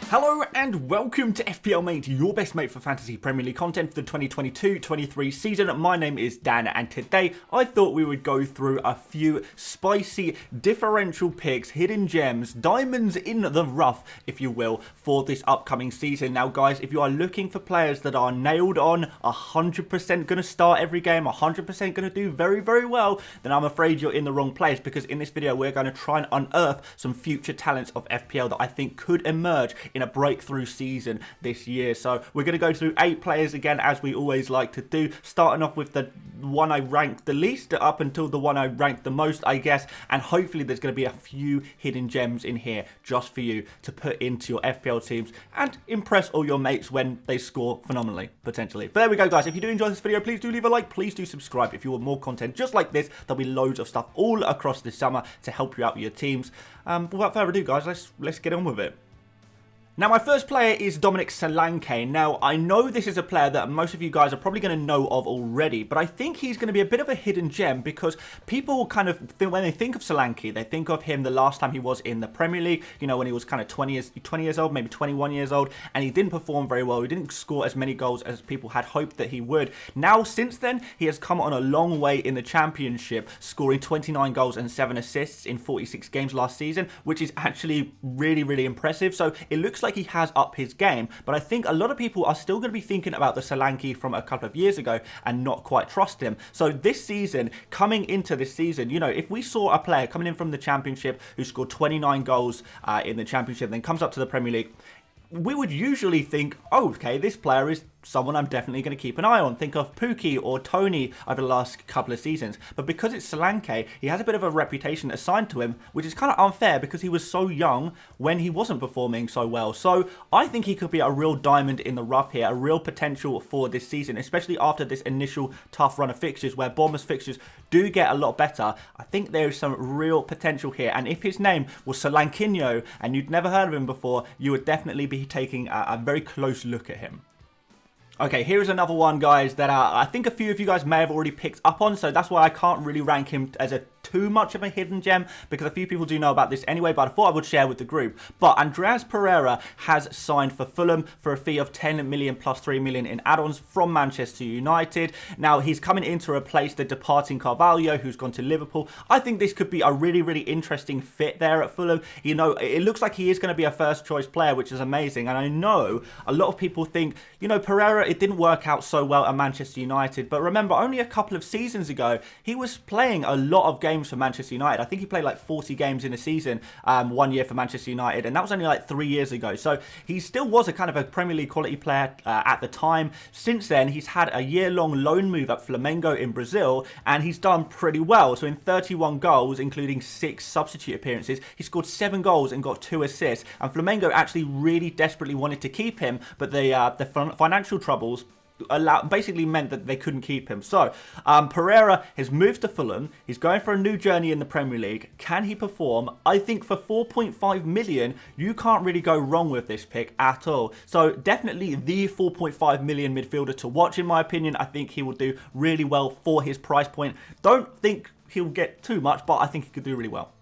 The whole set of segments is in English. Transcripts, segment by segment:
Hello and welcome to FPL Mate, your best mate for fantasy Premier League content for the 2022-23 season. My name is Dan and today I thought we would go through a few spicy differential picks, hidden gems, diamonds in the rough, if you will, for this upcoming season. Now guys, if you are looking for players that are nailed on, 100% going to start every game, 100% going to do very, very well, then I'm afraid you're in the wrong place, because in this video we're going to try and unearth some future talents of FPL that I think could emerge in a breakthrough season this year. So we're going to go through 8 players again, as we always like to do, starting off with the one I ranked the least up until the one I ranked the most, I guess, and hopefully there's going to be a few hidden gems in here just for you to put into your FPL teams and impress all your mates when they score phenomenally, potentially. But there we go guys, if you do enjoy this video, please do leave a like, please do subscribe if you want more content just like this. There'll be loads of stuff all across this summer to help you out with your teams. Without further ado guys, let's get on with it. Now, my first player is Dominic Solanke. Now, I know this is a player that most of you guys are probably going to know of already, but I think he's going to be a bit of a hidden gem because people kind of think, when they think of Solanke, they think of him the last time he was in the Premier League, you know, when he was kind of 20 years old, maybe 21 years old, and he didn't perform very well. He didn't score as many goals as people had hoped that he would. Now, since then, he has come on a long way in the Championship, scoring 29 goals and 7 assists in 46 games last season, which is actually really, really impressive. So it looks like he has upped his game, but I think a lot of people are still going to be thinking about the Solanke from a couple of years ago and not quite trust him. So this season, coming into this season, you know, if we saw a player coming in from the Championship who scored 29 goals in the Championship, then comes up to the Premier League, we would usually think, oh, okay, this player is someone I'm definitely going to keep an eye on. Think of Pukki or Tony over the last couple of seasons. But because it's Solanke, he has a bit of a reputation assigned to him, which is kind of unfair because he was so young when he wasn't performing so well. So I think he could be a real diamond in the rough here, a real potential for this season, especially after this initial tough run of fixtures where Bournemouth's fixtures do get a lot better. I think there is some real potential here. And if his name was Solankinho and you'd never heard of him before, you would definitely be taking a very close look at him. Okay, here is another one, guys, that I think a few of you guys may have already picked up on, so that's why I can't really rank him as a too much of a hidden gem, because a few people do know about this anyway, but I thought I would share with the group. But Andreas Pereira has signed for Fulham for a fee of 10 million plus 3 million in add-ons from Manchester United. Now, he's coming in to replace the departing Carvalho, who's gone to Liverpool. I think this could be a really, really interesting fit there at Fulham. You know, it looks like he is going to be a first-choice player, which is amazing. And I know a lot of people think, you know, Pereira, it didn't work out so well at Manchester United. But remember, only a couple of seasons ago, he was playing a lot of games for Manchester United. I think he played like 40 games in a season one year for Manchester United, and that was only like 3 years ago. So he still was a kind of a Premier League quality player at the time. Since then, he's had a year-long loan move at Flamengo in Brazil, and he's done pretty well. So in 31 goals, including 6 substitute appearances, he scored 7 goals and got 2 assists. And Flamengo actually really desperately wanted to keep him, but the financial troubles basically meant that they couldn't keep him. So Pereira has moved to Fulham. He's going for a new journey in the Premier League. Can he perform? I think for 4.5 million, you can't really go wrong with this pick at all. So definitely the 4.5 million midfielder to watch, in my opinion. I think he will do really well for his price point. Don't think he'll get too much, but I think he could do really well.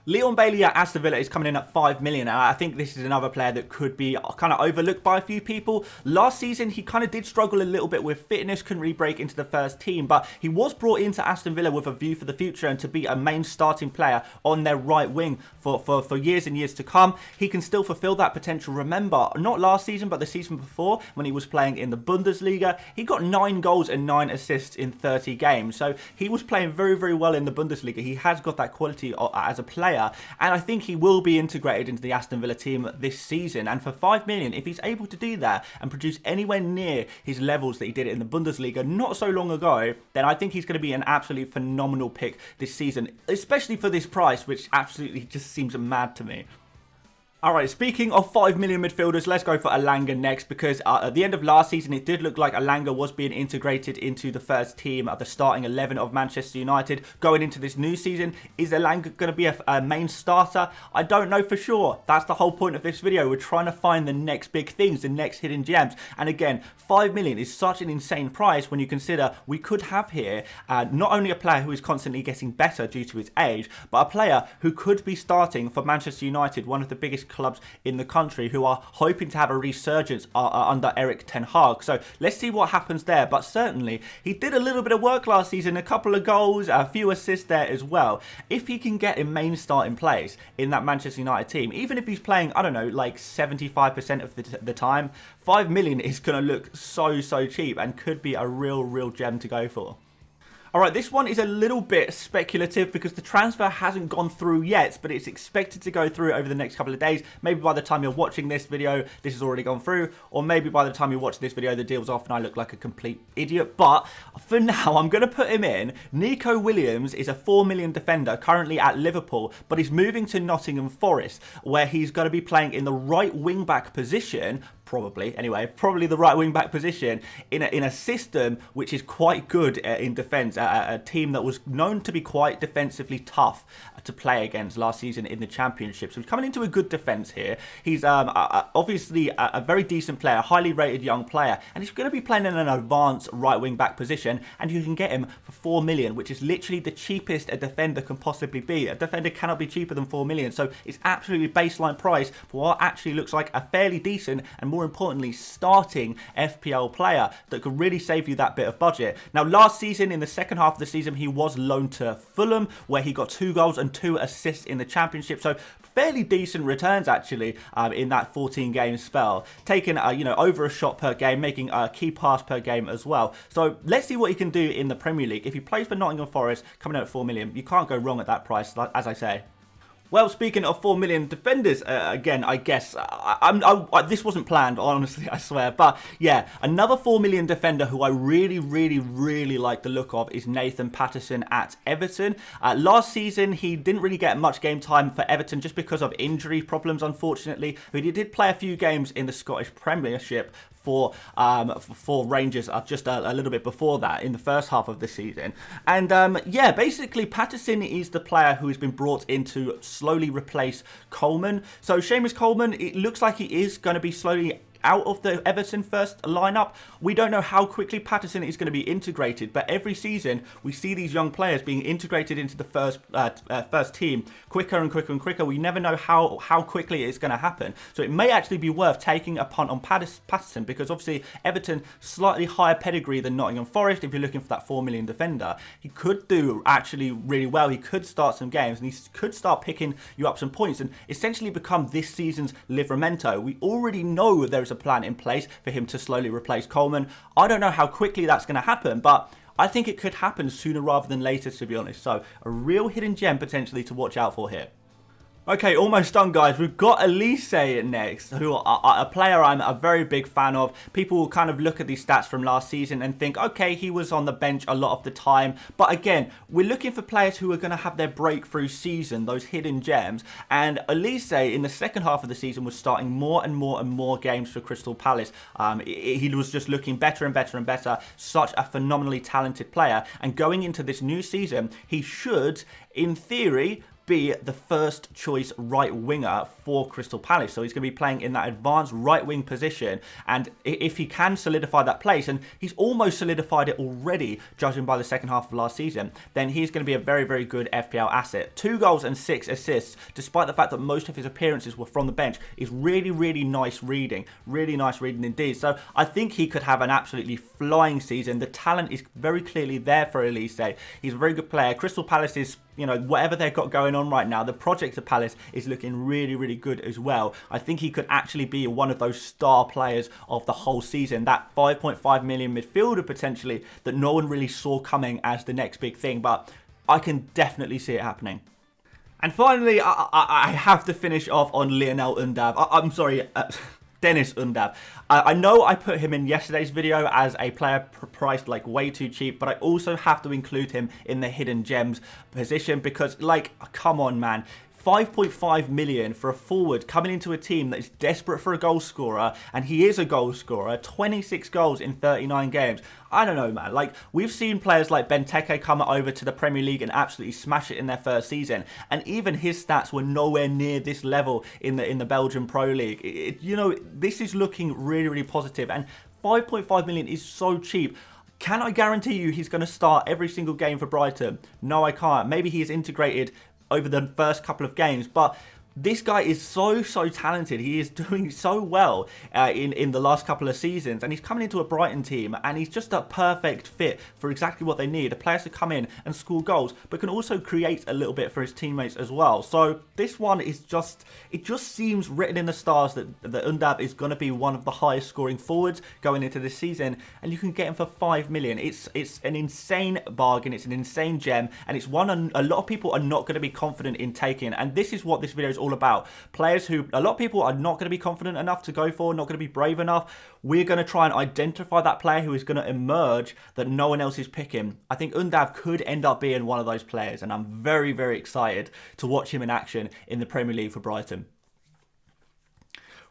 Leon Bailey at Aston Villa is coming in at 5 million. I think this is another player that could be kind of overlooked by a few people. Last season, he kind of did struggle a little bit with fitness, couldn't really break into the first team, but he was brought into Aston Villa with a view for the future and to be a main starting player on their right wing for years and years to come. He can still fulfill that potential. Remember, not last season, but the season before, when he was playing in the Bundesliga, he got 9 goals and 9 assists in 30 games. So he was playing very, very well in the Bundesliga. He has got that quality as a player. And I think he will be integrated into the Aston Villa team this season. And for 5 million, if he's able to do that and produce anywhere near his levels that he did in the Bundesliga not so long ago, then I think he's going to be an absolutely phenomenal pick this season, especially for this price, which absolutely just seems mad to me. Alright, speaking of 5 million midfielders, let's go for Elanga next, because at the end of last season, it did look like Elanga was being integrated into the first team of the starting 11 of Manchester United. Going into this new season, is Elanga going to be a main starter? I don't know for sure. That's the whole point of this video. We're trying to find the next big things, the next hidden gems. And again, 5 million is such an insane price when you consider we could have here not only a player who is constantly getting better due to his age, but a player who could be starting for Manchester United, one of the biggest clubs in the country, who are hoping to have a resurgence under Erik ten Hag. So let's see what happens there. But certainly he did a little bit of work last season, a couple of goals, a few assists there as well. If he can get a main starting place in that Manchester United team, even if he's playing, I don't know, like 75% of the time, 5 million is going to look so cheap and could be a real gem to go for. Alright, this one is a little bit speculative because the transfer hasn't gone through yet, but it's expected to go through over the next couple of days. Maybe by the time you're watching this video, this has already gone through, or maybe by the time you watch this video, the deal's off and I look like a complete idiot. But for now, I'm going to put him in. Neco Williams is a 4 million defender currently at Liverpool, but he's moving to Nottingham Forest, where he's going to be playing in the right wing-back position, probably the right wing back position in a system which is quite good in defence, a team that was known to be quite defensively tough to play against last season in the Championship. So he's coming into a good defence here. He's obviously a very decent player, a highly rated young player, and he's going to be playing in an advanced right wing back position, and you can get him for 4 million, which is literally the cheapest a defender can possibly be. A defender cannot be cheaper than 4 million, so it's absolutely baseline price for what actually looks like a fairly decent and more importantly starting FPL player that could really save you that bit of budget. Now last season, in the second half of the season, he was loaned to Fulham, where he got 2 goals and 2 assists in the Championship, so fairly decent returns actually in that 14 game spell, taking over a shot per game, making a key pass per game as well. So let's see what he can do in the Premier League. If he plays for Nottingham Forest, coming out at 4 million, you can't go wrong at that price, as I say. Well, speaking of 4 million defenders, again, I guess, this wasn't planned, honestly, I swear. But, yeah, another 4 million defender who I really like the look of is Nathan Patterson at Everton. Last season, he didn't really get much game time for Everton just because of injury problems, unfortunately. But he did play a few games in the Scottish Premiership for Rangers just a little bit before that in the first half of the season. And yeah, basically Patterson is the player who has been brought in to slowly replace Coleman. So Seamus Coleman, it looks like he is going to be slowly out of the Everton first lineup. We don't know how quickly Patterson is going to be integrated, but every season we see these young players being integrated into the first team quicker and quicker. We never know how quickly it's going to happen. So it may actually be worth taking a punt on Patterson, because obviously Everton slightly higher pedigree than Nottingham Forest. If you're looking for that 4 million defender, he could do actually really well. He could start some games and he could start picking you up some points and essentially become this season's Livramento. We already know there's a plan in place for him to slowly replace Coleman. I don't know how quickly that's going to happen, but I think it could happen sooner rather than later, to be honest. So a real hidden gem potentially to watch out for here. Okay, almost done, guys. We've got Olise next, who are a player I'm a very big fan of. People will kind of look at these stats from last season and think, okay, he was on the bench a lot of the time. But again, we're looking for players who are going to have their breakthrough season, those hidden gems. And Olise, in the second half of the season, was starting more and more games for Crystal Palace. He was just looking better and better. Such a phenomenally talented player. And going into this new season, he should, in theory, be the first choice right winger for Crystal Palace. So he's going to be playing in that advanced right wing position, and if he can solidify that place, and he's almost solidified it already judging by the second half of last season, then he's going to be a very good FPL asset. 2 goals and 6 assists, despite the fact that most of his appearances were from the bench, is really nice reading indeed. So I think he could have an absolutely flying season. The talent is very clearly there for Olise. He's a very good player. Crystal Palace is, whatever they've got going on right now, the project of Palace is looking really good as well. I think he could actually be one of those star players of the whole season, that 5.5 million midfielder potentially that no one really saw coming as the next big thing, but I can definitely see it happening. And finally, I have to finish off on Lionel Undav. I'm sorry, Deniz Undav. I know I put him in yesterday's video as a player priced like way too cheap, but I also have to include him in the hidden gems position because, like, come on, man. 5.5 million for a forward coming into a team that is desperate for a goal scorer, and he is a goal scorer, 26 goals in 39 games. I don't know, man. Like, we've seen players like Benteke come over to the Premier League and absolutely smash it in their first season, and even his stats were nowhere near this level in the Belgian Pro League. You know, this is looking really, really positive, and 5.5 million is so cheap. Can I guarantee you he's going to start every single game for Brighton? No, I can't. Maybe he is integrated over the first couple of games, but this guy is so talented. He is doing so well in the last couple of seasons, and he's coming into a Brighton team, and he's just a perfect fit for exactly what they need. A player to come in and score goals, but can also create a little bit for his teammates as well. So this one is just, it just seems written in the stars that Undav is going to be one of the highest scoring forwards going into this season, and you can get him for 5 million. It's an insane bargain. It's an insane gem, and it's one a lot of people are not going to be confident in taking, and this is what this video is all about. Players who a lot of people are not going to be confident enough to go for, not going to be brave enough. We're going to try and identify that player who is going to emerge that no one else is picking. I think Undav could end up being one of those players, and I'm very, very excited to watch him in action in the Premier League for Brighton.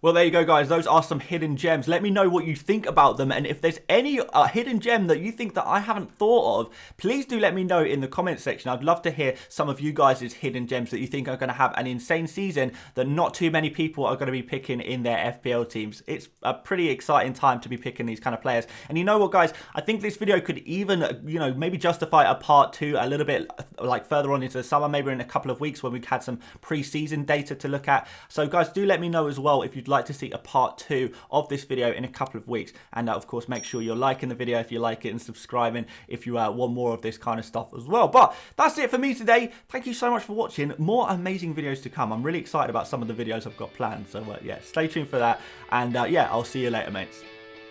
Well, there you go, guys. Those are some hidden gems. Let me know what you think about them, and if there's any hidden gem that you think that I haven't thought of, please do let me know in the comment section. I'd love to hear some of you guys' hidden gems that you think are going to have an insane season that not too many people are going to be picking in their FPL teams. It's a pretty exciting time to be picking these kind of players. And you know what, guys? I think this video could even, you know, maybe justify a part 2 a little bit like further on into the summer, maybe in a couple of weeks when we've had some pre-season data to look at. So, guys, do let me know as well if you'd like to see a part 2 of this video in a couple of weeks, and of course make sure you're liking the video if you like it and subscribing if you want more of this kind of stuff as well. But that's it for me today. Thank you so much for watching. More amazing videos to come. I'm really excited about some of the videos I've got planned, so yeah, stay tuned for that, and yeah, I'll see you later, mates.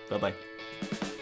Bye bye.